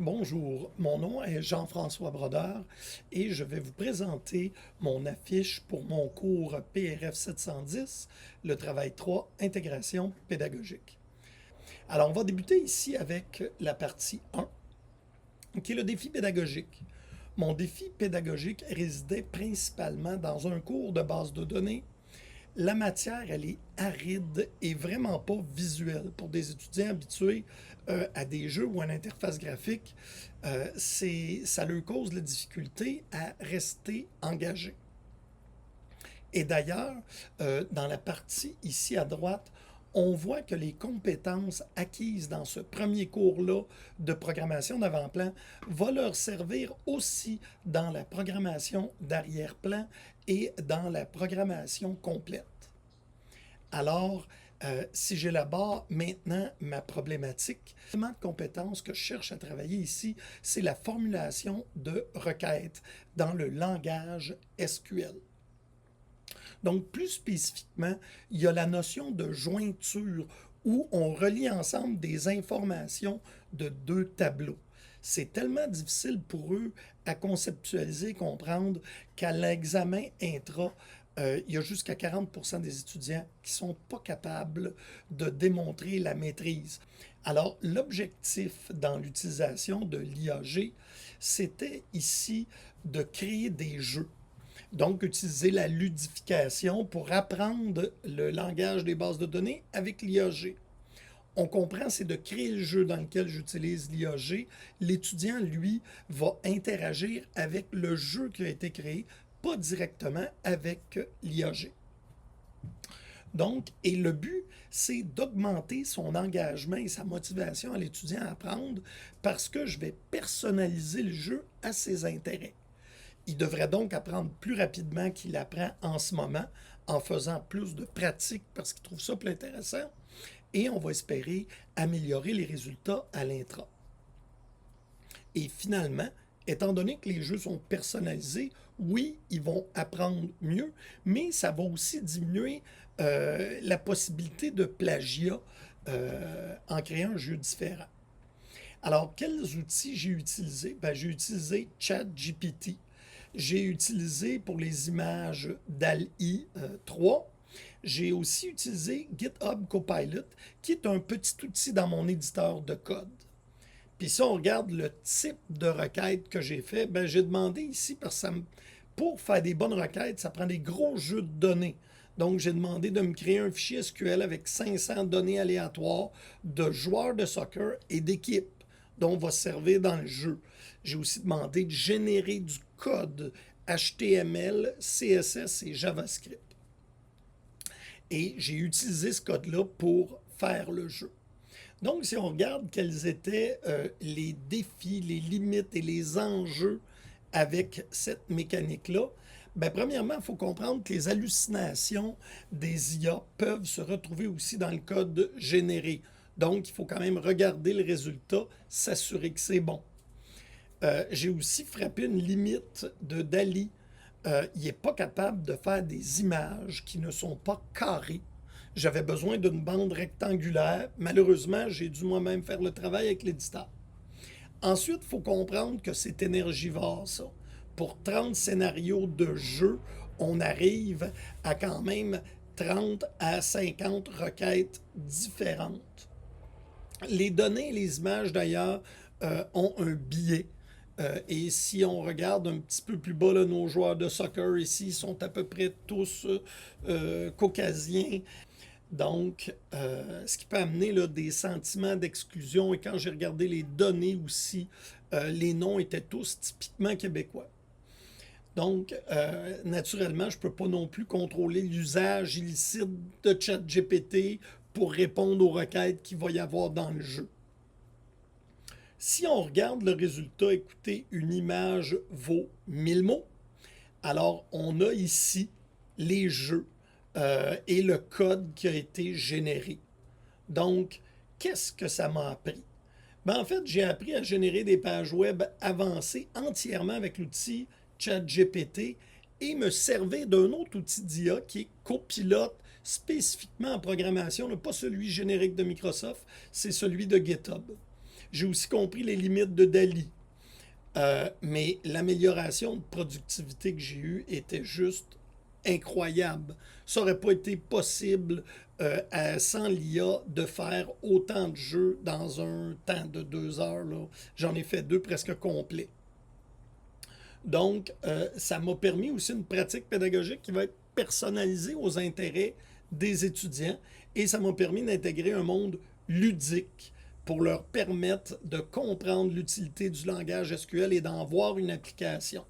Bonjour, mon nom est Jean-François Brodeur et je vais vous présenter mon affiche pour mon cours PRF 710, le travail 3, intégration pédagogique. Alors, on va débuter ici avec la partie 1, qui est le défi pédagogique. Mon défi pédagogique résidait principalement dans un cours de base de données. La matière, elle est aride et vraiment pas visuelle. Pour des étudiants habitués à des jeux ou à une interface graphique, ça leur cause la difficulté à rester engagés. Et d'ailleurs, dans la partie ici à droite, on voit que les compétences acquises dans ce premier cours-là de programmation d'avant-plan vont leur servir aussi dans la programmation d'arrière-plan et dans la programmation complète. Alors, si j'élabore maintenant ma problématique, l'élément de compétence que je cherche à travailler ici, c'est la formulation de requêtes dans le langage SQL. Donc, plus spécifiquement, il y a la notion de jointure où on relie ensemble des informations de deux tableaux. C'est tellement difficile pour eux à conceptualiser, comprendre qu'à l'examen intra, il y a jusqu'à 40% des étudiants qui ne sont pas capables de démontrer la maîtrise. Alors, l'objectif dans l'utilisation de l'IAG, c'était ici de créer des jeux. Donc, utiliser la ludification pour apprendre le langage des bases de données avec l'IAG. On comprend, c'est de créer le jeu dans lequel j'utilise l'IAG. L'étudiant, lui, va interagir avec le jeu qui a été créé, pas directement avec l'IAG. Donc, et le but, c'est d'augmenter son engagement et sa motivation à l'étudiant à apprendre parce que je vais personnaliser le jeu à ses intérêts. Il devrait donc apprendre plus rapidement qu'il apprend en ce moment en faisant plus de pratiques parce qu'il trouve ça plus intéressant et on va espérer améliorer les résultats à l'intra. Et finalement, étant donné que les jeux sont personnalisés, oui, ils vont apprendre mieux, mais ça va aussi diminuer la possibilité de plagiat en créant un jeu différent. Alors, quels outils j'ai utilisés? J'ai utilisé ChatGPT. J'ai utilisé pour les images DALL-E 3. J'ai aussi utilisé GitHub Copilot, qui est un petit outil dans mon éditeur de code. Puis si on regarde le type de requête que j'ai fait, j'ai demandé ici, parce que pour faire des bonnes requêtes, ça prend des gros jeux de données. Donc, j'ai demandé de me créer un fichier SQL avec 500 données aléatoires de joueurs de soccer et d'équipes dont on va se servir dans le jeu. J'ai aussi demandé de générer du code HTML, CSS et JavaScript. Et j'ai utilisé ce code-là pour faire le jeu. Donc, si on regarde quels étaient les défis, les limites et les enjeux avec cette mécanique-là, premièrement, il faut comprendre que les hallucinations des IA peuvent se retrouver aussi dans le code généré. Donc, il faut quand même regarder le résultat, s'assurer que c'est bon. J'ai aussi frappé une limite de DALL-E. Il n'est pas capable de faire des images qui ne sont pas carrées. J'avais besoin d'une bande rectangulaire. Malheureusement, j'ai dû moi-même faire le travail avec l'éditeur. Ensuite, il faut comprendre que c'est énergivore, ça. Pour 30 scénarios de jeu, on arrive à quand même 30 à 50 requêtes différentes. Les données et les images, d'ailleurs, ont un biais. Et si on regarde un petit peu plus bas, là, nos joueurs de soccer ici sont à peu près tous caucasiens. Donc, ce qui peut amener là, des sentiments d'exclusion. Et quand j'ai regardé les données aussi, les noms étaient tous typiquement québécois. Donc, naturellement, je ne peux pas non plus contrôler l'usage illicite de ChatGPT pour répondre aux requêtes qu'il va y avoir dans le jeu. Si on regarde le résultat, écoutez, une image vaut 1000 mots. Alors, on a ici les jeux et le code qui a été généré. Donc, qu'est-ce que ça m'a appris? En fait, j'ai appris à générer des pages web avancées entièrement avec l'outil ChatGPT et me servir d'un autre outil d'IA qui est Copilot, spécifiquement en programmation, pas celui générique de Microsoft, c'est celui de GitHub. J'ai aussi compris les limites de Dali. Mais l'amélioration de productivité que j'ai eue était juste incroyable. Ça n'aurait pas été possible sans l'IA de faire autant de jeux dans un temps de 2 heures. Là. J'en ai fait deux presque complets. Donc, ça m'a permis aussi une pratique pédagogique qui va être personnalisée aux intérêts des étudiants et ça m'a permis d'intégrer un monde ludique pour leur permettre de comprendre l'utilité du langage SQL et d'en voir une application.